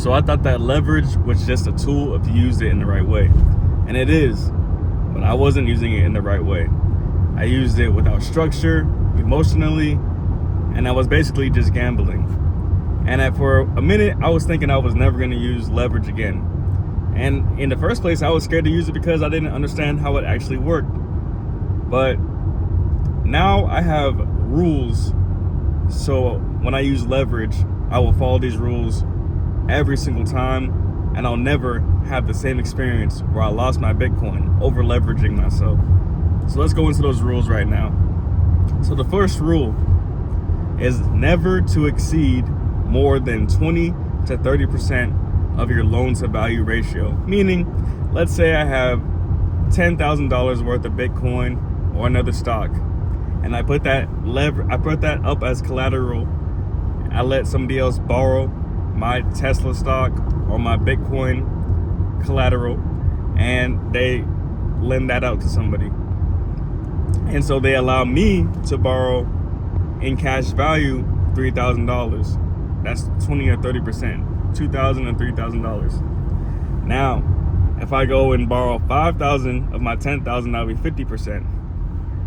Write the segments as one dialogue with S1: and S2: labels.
S1: So I thought that leverage was just a tool if you used it in the right way. And it is, but I wasn't using it in the right way. I used it without structure, emotionally, and I was basically just gambling. And for a minute, I was thinking I was never going to use leverage again. And in the first place, I was scared to use it because I didn't understand how it actually worked. But now I have rules. So when I use leverage, I will follow these rules every single time, and I'll never have the same experience where I lost my Bitcoin over leveraging myself. So let's go into those rules right now. So the first rule is never to exceed more than 20 to 30% of your loan to value ratio. Meaning, let's say I have $10,000 worth of Bitcoin or another stock, and I put that up as collateral. I let somebody else borrow my Tesla stock or my Bitcoin collateral, and they lend that out to somebody. And so they allow me to borrow in cash value $3,000. That's 20 or 30%, $2,000 and $3,000. Now, if I go and borrow 5,000 of my 10,000, that'll be 50%.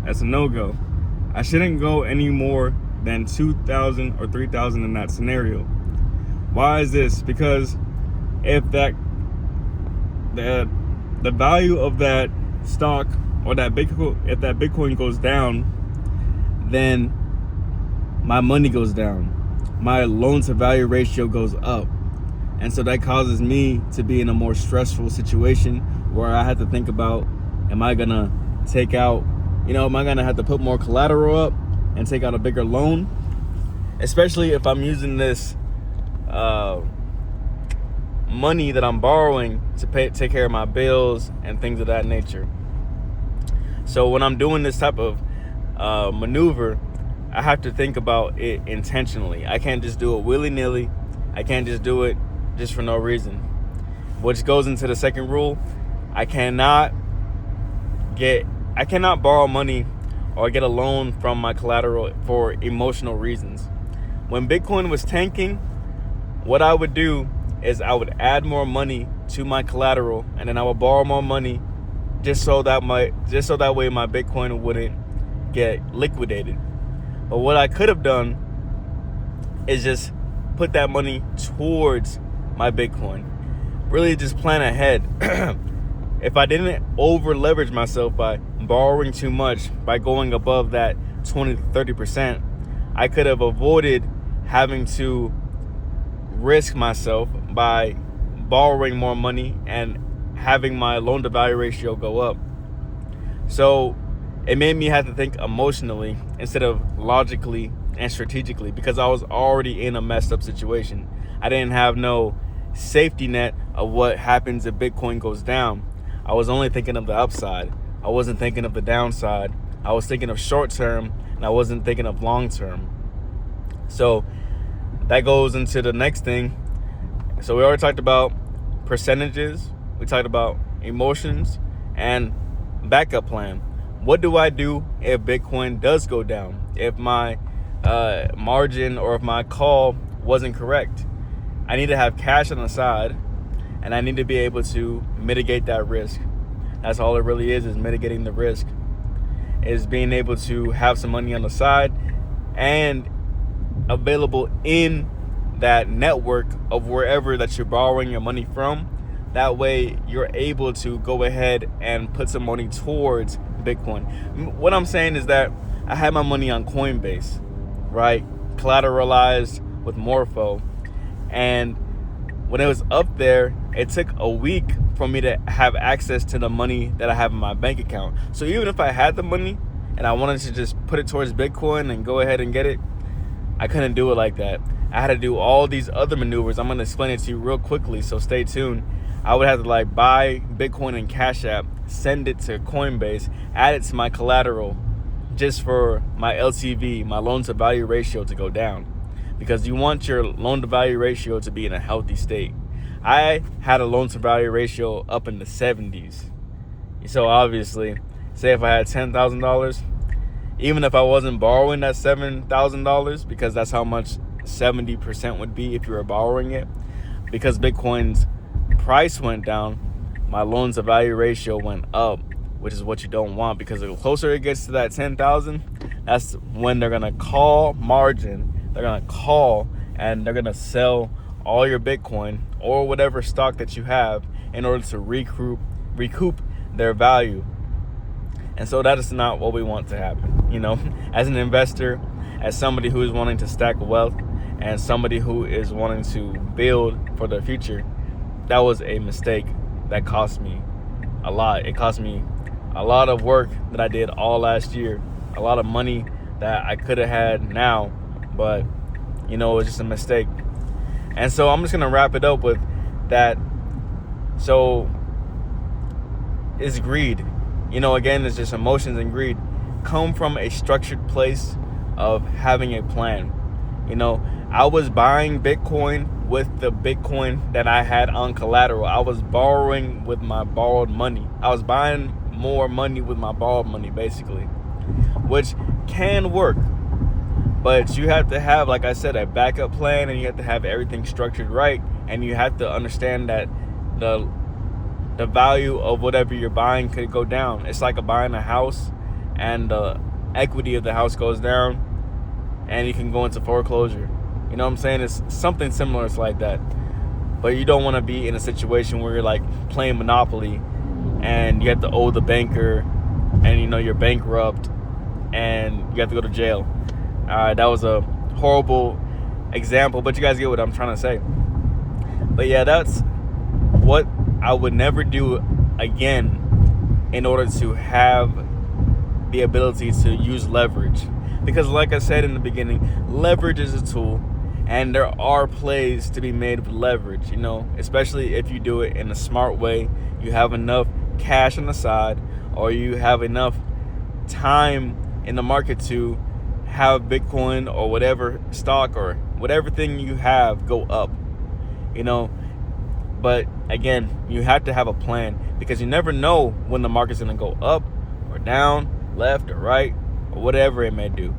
S1: That's a no-go. I shouldn't go any more than 2,000 or 3,000 in that scenario. Why is this? Because if the value of that stock or that Bitcoin, if that Bitcoin goes down, then my money goes down. My loan to value ratio goes up. And so that causes me to be in a more stressful situation where I have to think about, am I gonna take out, am I gonna have to put more collateral up and take out a bigger loan? Especially if I'm using this money that I'm borrowing to take care of my bills and things of that nature. So when I'm doing this type of maneuver, I have to think about it intentionally. I can't just do it willy-nilly. I can't just do it just for no reason. Which goes into the second rule. I cannot borrow money or get a loan from my collateral for emotional reasons. When Bitcoin was tanking, what I would do is I would add more money to my collateral, and then I would borrow more money just so that way my Bitcoin wouldn't get liquidated. But what I could have done is just put that money towards my Bitcoin. Really just plan ahead. If I didn't over leverage myself by borrowing too much, by going above that 20 to 30%, I could have avoided having to risk myself by borrowing more money and having my loan to value ratio go up. So it made me have to think emotionally instead of logically and strategically, because I was already in a messed up situation. I didn't have no safety net of what happens if Bitcoin goes down. I was only thinking of the upside. I wasn't thinking of the downside. I was thinking of short term, and I wasn't thinking of long term. So that goes into the next thing. So we already talked about percentages. We talked about emotions and backup plan. What do I do if Bitcoin does go down? If my margin or if my call wasn't correct? I need to have cash on the side, and I need to be able to mitigate that risk. That's all it really is mitigating the risk. Is being able to have some money on the side and available in that network of wherever that you're borrowing your money from. That way you're able to go ahead and put some money towards Bitcoin. What I'm saying is that I had my money on Coinbase, right? Collateralized with Morpho. And when it was up there, it took a week for me to have access to the money that I have in my bank account. So even if I had the money and I wanted to just put it towards Bitcoin and go ahead and get it, I couldn't do it like that. I had to do all these other maneuvers. I'm going to explain it to you real quickly, so stay tuned. I would have to buy Bitcoin in Cash App, send it to Coinbase, add it to my collateral just for my LTV, my loan to value ratio, to go down. Because you want your loan to value ratio to be in a healthy state. I had a loan to value ratio up in the 70s. So obviously, say if I had $10,000, even if I wasn't borrowing that $7,000, because that's how much 70% would be if you were borrowing it. because Bitcoin's price went down, my loans to value ratio went up, which is what you don't want, because the closer it gets to that 10,000, that's when they're gonna call margin. They're gonna call and they're gonna sell all your Bitcoin or whatever stock that you have in order to recoup their value. And so that is not what we want to happen. You know, as an investor, as somebody who is wanting to stack wealth, and somebody who is wanting to build for the future, that was a mistake that cost me a lot. It cost me a lot of work that I did all last year, a lot of money that I could have had now, but you know, it was just a mistake. And so I'm just gonna wrap it up with that. So it's greed. You know, again, it's just emotions and greed come from a structured place of having a plan. You know, I was buying Bitcoin with the Bitcoin that I had on collateral. I was borrowing with my borrowed money. I was buying more money with my borrowed money, basically, which can work. But you have to have, like I said, a backup plan, and you have to have everything structured right, and you have to understand that the value of whatever you're buying could go down. It's like buying a house, and the equity of the house goes down, and you can go into foreclosure. You know what I'm saying? It's something similar. It's like that. But you don't want to be in a situation where you're like playing Monopoly, and you have to owe the banker, and you know you're bankrupt, and you have to go to jail. That was a horrible example, but you guys get what I'm trying to say. But yeah, that's what I would never do again in order to have the ability to use leverage. Because like I said in the beginning, leverage is a tool, and there are plays to be made with leverage, you know, especially if you do it in a smart way. You have enough cash on the side, or you have enough time in the market to have Bitcoin or whatever stock or whatever thing you have go up, you know. But again, you have to have a plan, because you never know when the market's going to go up or down, left or right, or whatever it may do.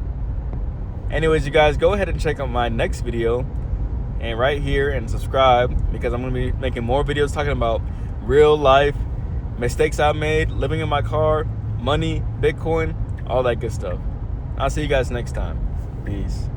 S1: Anyways, you guys, go ahead and check out my next video and right here and subscribe, because I'm going to be making more videos talking about real life mistakes I made, living in my car, money, Bitcoin, all that good stuff. I'll see you guys next time. Peace.